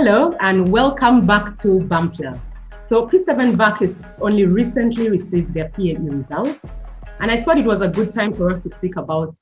Hello and welcome back to Bumpler. So P7 VAC has only recently received their PLE results, and I thought it was a good time for us to speak about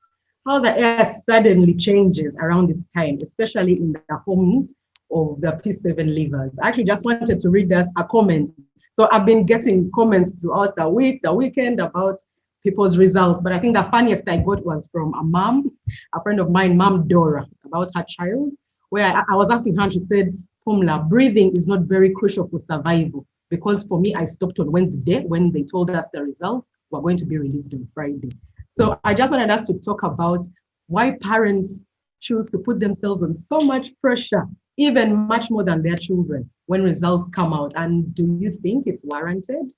how the air suddenly changes around this time, especially in the homes of the P7 leavers. I actually just wanted to read us a comment. So I've been getting comments throughout the week, the weekend about people's results, but I think the funniest I got was from a friend of mine, Mom Dora, about her child, where I was asking her, and she said, Pumla, breathing is not very crucial for survival, because for me, I stopped on Wednesday when they told us the results were going to be released on Friday. So I just wanted us to talk about why parents choose to put themselves on so much pressure, even much more than their children, when results come out. And do you think it's warranted?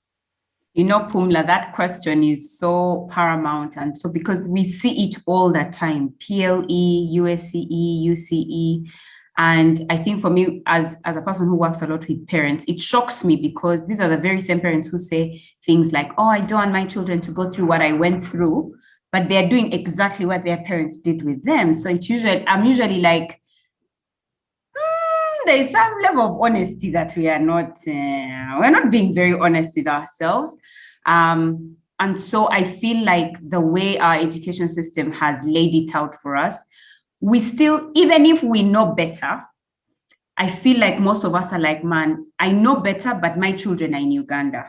You know, Pumla, that question is so paramount. And so because we see it all the time, PLE, USCE, UCE. And I think for me, as a person who works a lot with parents, it shocks me because these are the very same parents who say things like, oh, I don't want my children to go through what I went through, but they're doing exactly what their parents did with them. So I'm usually like, there's some level of honesty that we're not being very honest with ourselves. And so I feel like the way our education system has laid it out for us, we still, even if we know better, I feel like most of us are like, man, I know better, but my children are in Uganda.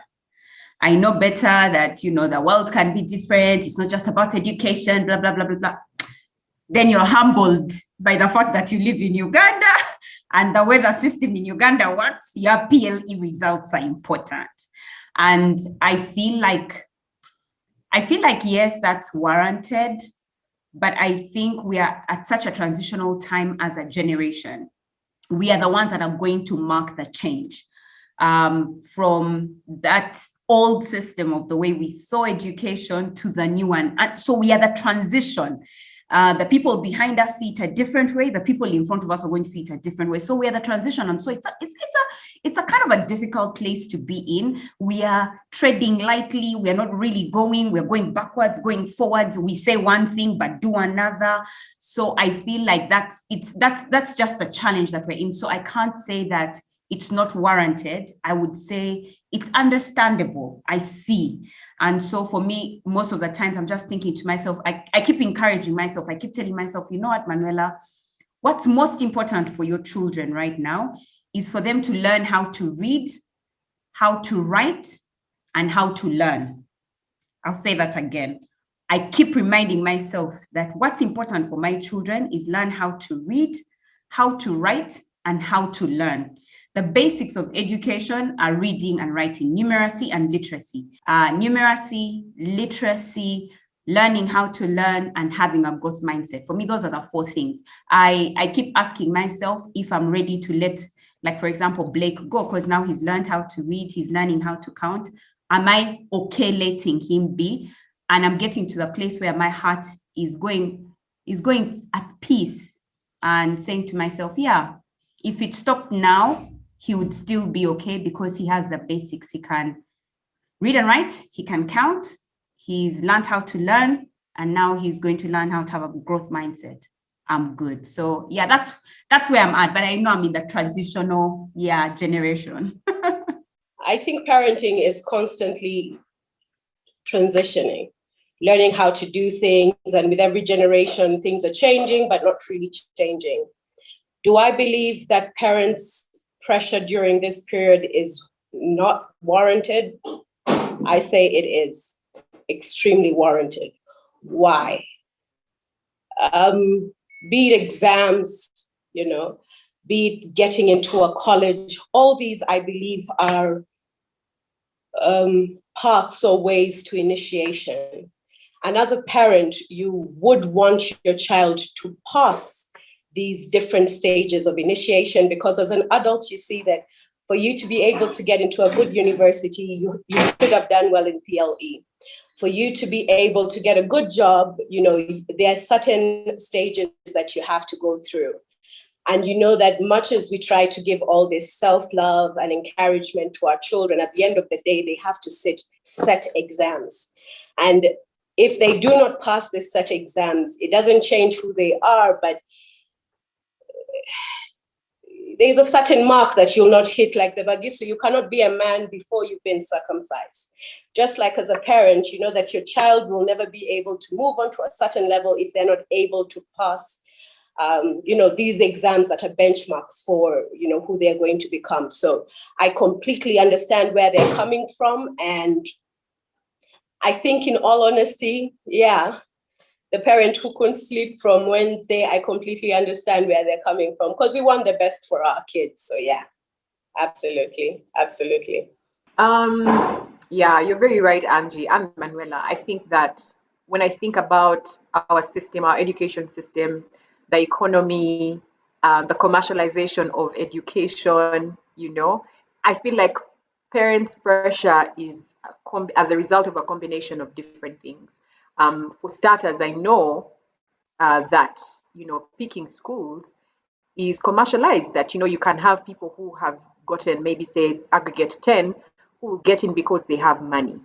I know better that, the world can be different. It's not just about education, blah, blah, blah, blah, blah. Then you're humbled by the fact that you live in Uganda and the way the system in Uganda works, your PLE results are important. And I feel like, yes, that's warranted, but I think we are at such a transitional time as a generation. We are the ones that are going to mark the change from that old system of the way we saw education to the new one. And so we are the transition. The people behind us see it a different way. The people in front of us are going to see it a different way. So we are the transition. And so it's a kind of a difficult place to be in. We are treading lightly. We are not really going. We're going backwards, going forwards. We say one thing, but do another. So I feel like that's just the challenge that we're in. So I can't say that it's not warranted. I would say it's understandable. I see. And so for me, most of the times I'm just thinking to myself, I keep encouraging myself. I keep telling myself, you know what, Manuela, what's most important for your children right now is for them to learn how to read, how to write, and how to learn. I'll say that again. I keep reminding myself that what's important for my children is learn how to read, how to write, and how to learn. The basics of education are reading and writing, numeracy and literacy. Numeracy, literacy, learning how to learn, and having a growth mindset. For me, those are the four things. I keep asking myself if I'm ready to let, like, for example, Blake go, because now he's learned how to read, he's learning how to count. Am I okay letting him be? And I'm getting to the place where my heart is going at peace and saying to myself, yeah, if it stopped now, he would still be okay because he has the basics. He can read and write, he can count, he's learned how to learn, and now he's going to learn how to have a growth mindset. I'm good. So yeah, that's where I'm at, but I know I'm in the transitional generation. I think parenting is constantly transitioning, learning how to do things, and with every generation, things are changing, but not really changing. Do I believe that parents' pressure during this period is not warranted? I say it is extremely warranted. Why? Be it exams, be it getting into a college, all these I believe are paths or ways to initiation. And as a parent, you would want your child to pass these different stages of initiation, because as an adult, you see that for you to be able to get into a good university, you should have done well in PLE. For you to be able to get a good job, there are certain stages that you have to go through. And that much as we try to give all this self-love and encouragement to our children, at the end of the day, they have to set exams. And if they do not pass this set exams, it doesn't change who they are, but there's a certain mark that you'll not hit, like the Bagisu. You cannot be a man before you've been circumcised. Just like as a parent, you know that your child will never be able to move on to a certain level if they're not able to pass, these exams that are benchmarks for, who they're going to become. So I completely understand where they're coming from. And I think, in all honesty, the parent who couldn't sleep from Wednesday, I completely understand where they're coming from, because we want the best for our kids. So absolutely. Yeah, you're very right, Angie and Manuela. I think that when I think about our system, our education system, the economy, the commercialization of education, I feel like parents' pressure is as a result of a combination of different things. For starters, I know that, picking schools is commercialized, that, you can have people who have gotten maybe, say, aggregate 10 who will get in because they have money,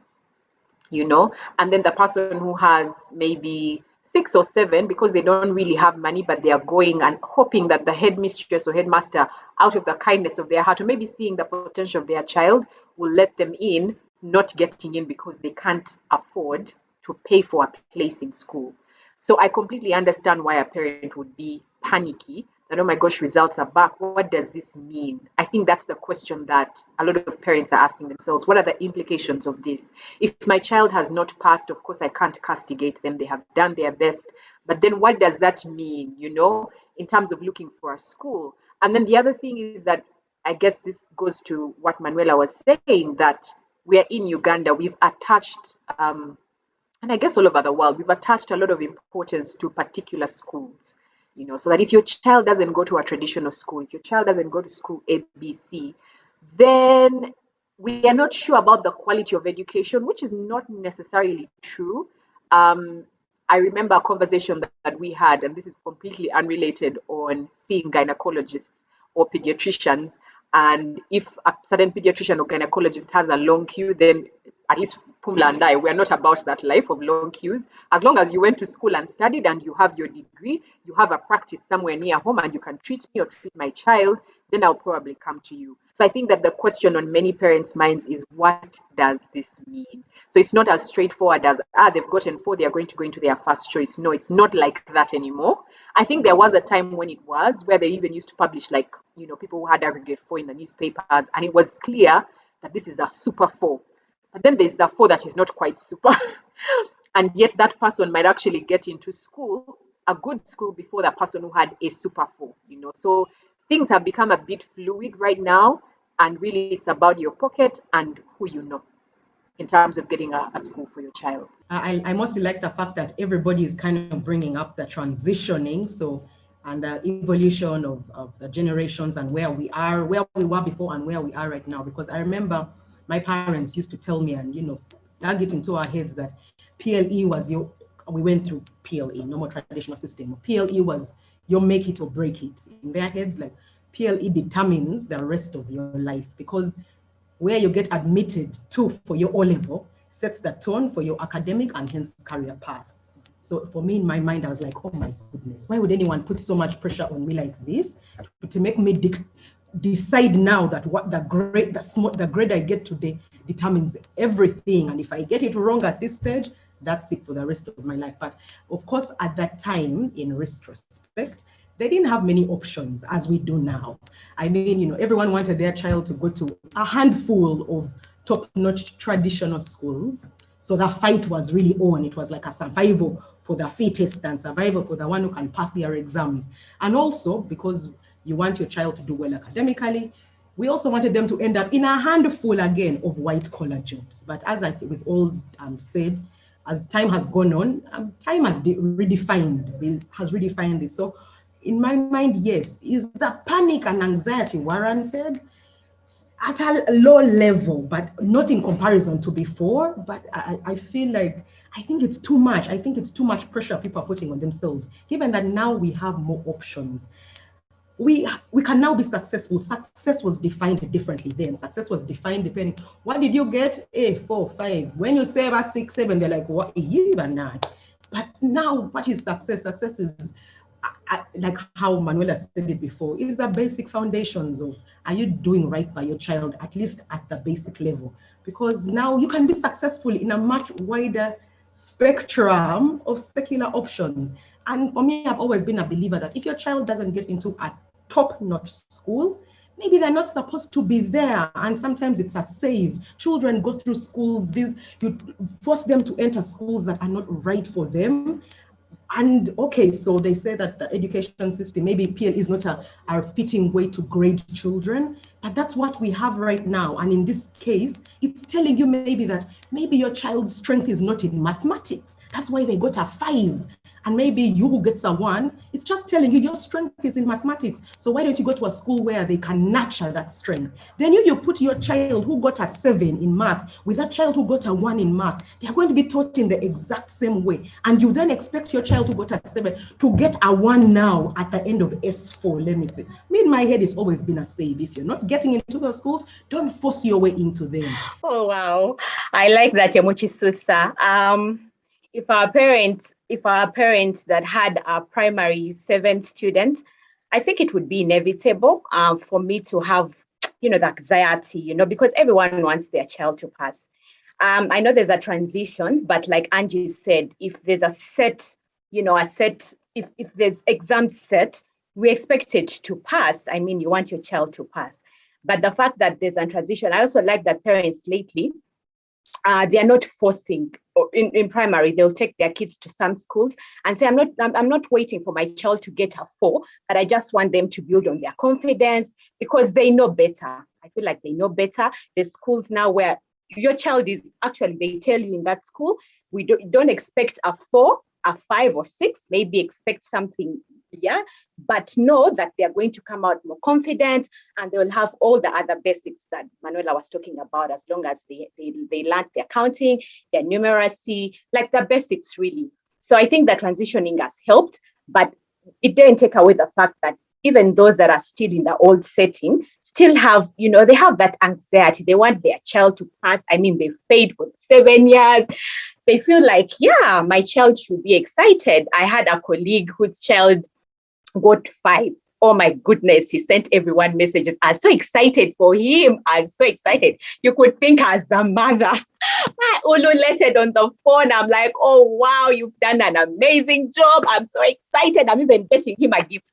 and then the person who has maybe 6 or 7 because they don't really have money, but they are going and hoping that the headmistress or headmaster, out of the kindness of their heart, or maybe seeing the potential of their child, will let them in, not getting in because they can't afford to pay for a place in school. So I completely understand why a parent would be panicky that, oh my gosh, results are back. What does this mean? I think that's the question that a lot of parents are asking themselves. What are the implications of this? If my child has not passed, of course, I can't castigate them. They have done their best. But then what does that mean, in terms of looking for a school? And then the other thing is that, I guess this goes to what Manuela was saying, that we are in Uganda. We've attached, and I guess all over the world, we've attached a lot of importance to particular schools. So that if your child doesn't go to a traditional school, if your child doesn't go to school ABC, then we are not sure about the quality of education, which is not necessarily true. I remember a conversation that we had, and this is completely unrelated, on seeing gynecologists or pediatricians. And if a certain pediatrician or gynecologist has a long queue, then at least Pumla and I, we're not about that life of long queues. As long as you went to school and studied and you have your degree, you have a practice somewhere near home and you can treat me or treat my child, then I'll probably come to you. So I think that the question on many parents' minds is, what does this mean? So it's not as straightforward as, they've gotten 4, they're going to go into their first choice. No, it's not like that anymore. I think there was a time when it was, where they even used to publish, like, people who had aggregate 4 in the newspapers, and it was clear that this is a super 4. But then there's the 4 that is not quite super. And yet that person might actually get into school, a good school, before the person who had a super 4, So things have become a bit fluid right now, and really it's about your pocket and who you know in terms of getting a school for your child. I mostly like the fact that everybody is kind of bringing up the transitioning, and the evolution of the generations, and where we were before and where we are right now. Because I remember my parents used to tell me, and dug it into our heads, that PLE was we went through PLE, no more traditional system. PLE was your make it or break it. In their heads, like, PLE determines the rest of your life, because where you get admitted to for your O-level sets the tone for your academic and hence career path. So for me, in my mind, I was like, oh my goodness, why would anyone put so much pressure on me like this to make me decide now that what the grade I get today determines everything, and if I get it wrong at this stage, that's it for the rest of my life. But of course, at that time, in retrospect, they didn't have many options as we do now. I mean, everyone wanted their child to go to a handful of top-notch traditional schools. So the fight was really on. It was like a survival for the fittest and survival for the one who can pass their exams. And also, because you want your child to do well academically, we also wanted them to end up in a handful again of white-collar jobs. But as we've all said, as time has gone on, time has redefined this. So in my mind, yes, is the panic and anxiety warranted? At a low level, but not in comparison to before. But I feel like, I think it's too much. I think it's too much pressure people are putting on themselves, given that now we have more options. We can now be successful. Success was defined differently then. Success was defined depending, what did you get? A 4, 5. When you say about 6, 7, they're like, what, even now? But now, what is success? Success is like how Manuela said it before, is the basic foundations of, are you doing right by your child, at least at the basic level? Because now you can be successful in a much wider spectrum of secular options. And for me, I've always been a believer that if your child doesn't get into a top-notch school, maybe they're not supposed to be there. And sometimes it's a save. Children go through schools, you force them to enter schools that are not right for them. And okay, so they say that the education system, maybe PL is not a fitting way to grade children, but that's what we have right now. And in this case, it's telling you maybe that maybe your child's strength is not in mathematics. That's why they got a 5. And maybe you who gets a 1, it's just telling you your strength is in mathematics. So why don't you go to a school where they can nurture that strength? Then you put your child who got a 7 in math with that child who got a 1 in math. They are going to be taught in the exact same way. And you then expect your child who got a 7 to get a 1 now at the end of S4, let me say. Me, in my head, it's always been a save. If you're not getting into those schools, don't force your way into them. Oh, wow. I like that, Yamuchi Susa. If our parents that had a primary 7 students, I think it would be inevitable for me to have, the anxiety, because everyone wants their child to pass. I know there's a transition, but like Angie said, if there's a set, if there's exam set, we expect it to pass. I mean, you want your child to pass. But the fact that there's a transition, I also like that parents lately, they are not forcing in primary. They'll take their kids to some schools and say, I'm not waiting for my child to get a 4, but I just want them to build on their confidence because they know better. I feel like they know better. There's schools now where your child is actually, they tell you in that school, we don't expect a 4, a 5 or 6, maybe expect something, but know that they're going to come out more confident and they'll have all the other basics that Manuela was talking about, as long as they learn their counting, their numeracy, like the basics really. So I think that transitioning has helped, but it didn't take away the fact that even those that are still in the old setting still have, they have that anxiety. They want their child to pass. I mean, they've paid for 7 years. They feel like, my child should be excited. I had a colleague whose child got 5. Oh my goodness, he sent everyone messages. I'm so excited for him. I'm so excited. You could think as the mother, I ululated on the phone. I'm like, oh, wow, you've done an amazing job. I'm so excited. I'm even getting him a gift.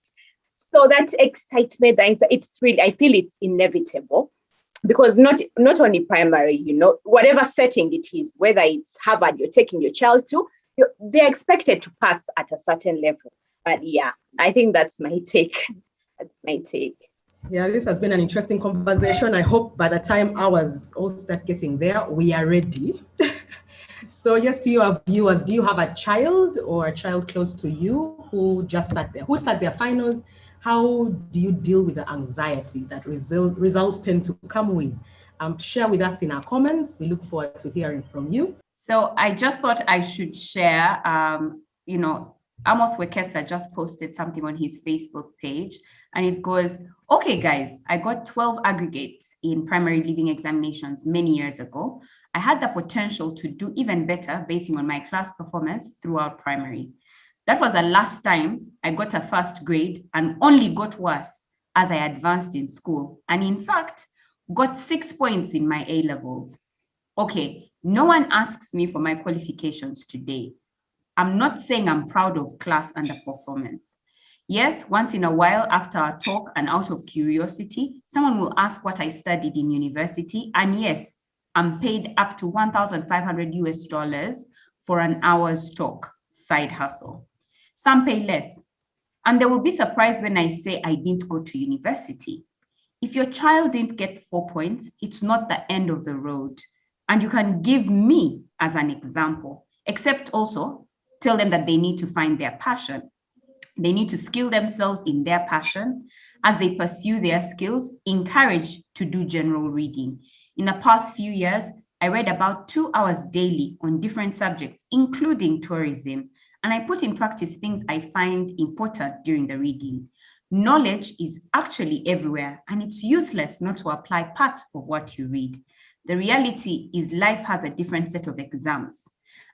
So that excitement, it's really, I feel it's inevitable because not only primary, whatever setting it is, whether it's Harvard you're taking your child to, they're expected to pass at a certain level. But I think that's my take. Yeah, this has been an interesting conversation. I hope by the time ours all start getting there, we are ready. So yes, to your viewers, do you have a child or a child close to you who just sat their finals? How do you deal with the anxiety that results tend to come with? Share with us in our comments. We look forward to hearing from you. So I just thought I should share, Amos Wekesa just posted something on his Facebook page and it goes, okay, guys, I got 12 aggregates in primary leaving examinations many years ago. I had the potential to do even better based on my class performance throughout primary. That was the last time I got a first grade and only got worse as I advanced in school. And in fact, got 6 points in my A-levels. Okay, no one asks me for my qualifications today. I'm not saying I'm proud of class underperformance. Yes, once in a while after a talk and out of curiosity, someone will ask what I studied in university. And yes, I'm paid up to $1,500 for an hour's talk, side hustle. Some pay less. And they will be surprised when I say I didn't go to university. If your child didn't get 4 points, it's not the end of the road. And you can give me as an example, except also tell them that they need to find their passion. They need to skill themselves in their passion. As they pursue their skills, encourage to do general reading. In the past few years, I read about 2 hours daily on different subjects, including tourism. And I put in practice things I find important during the reading. Knowledge is actually everywhere, and it's useless not to apply part of what you read. The reality is life has a different set of exams,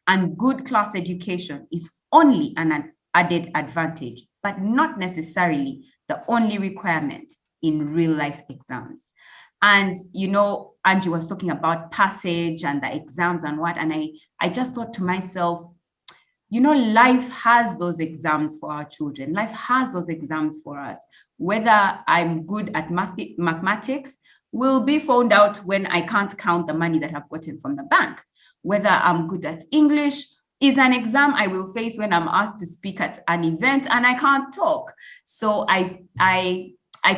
and good class education is only an added advantage, but not necessarily the only requirement in real life exams. And, you know, Angie was talking about passage and the exams and what, and I just thought to myself, you know, life has those exams for our children. Life has those exams for us. Whether I'm good at mathematics will be found out when I can't count the money that I've gotten from the bank. Whether I'm good at English is an exam I will face when I'm asked to speak at an event and I can't talk. So I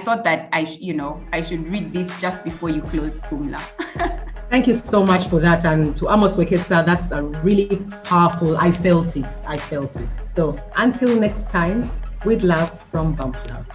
thought that I should read this just before you close, Pumla. Thank you so much for that. And to Amos Wekesa, that's a really powerful, I felt it. So until next time, with love from Bump Love.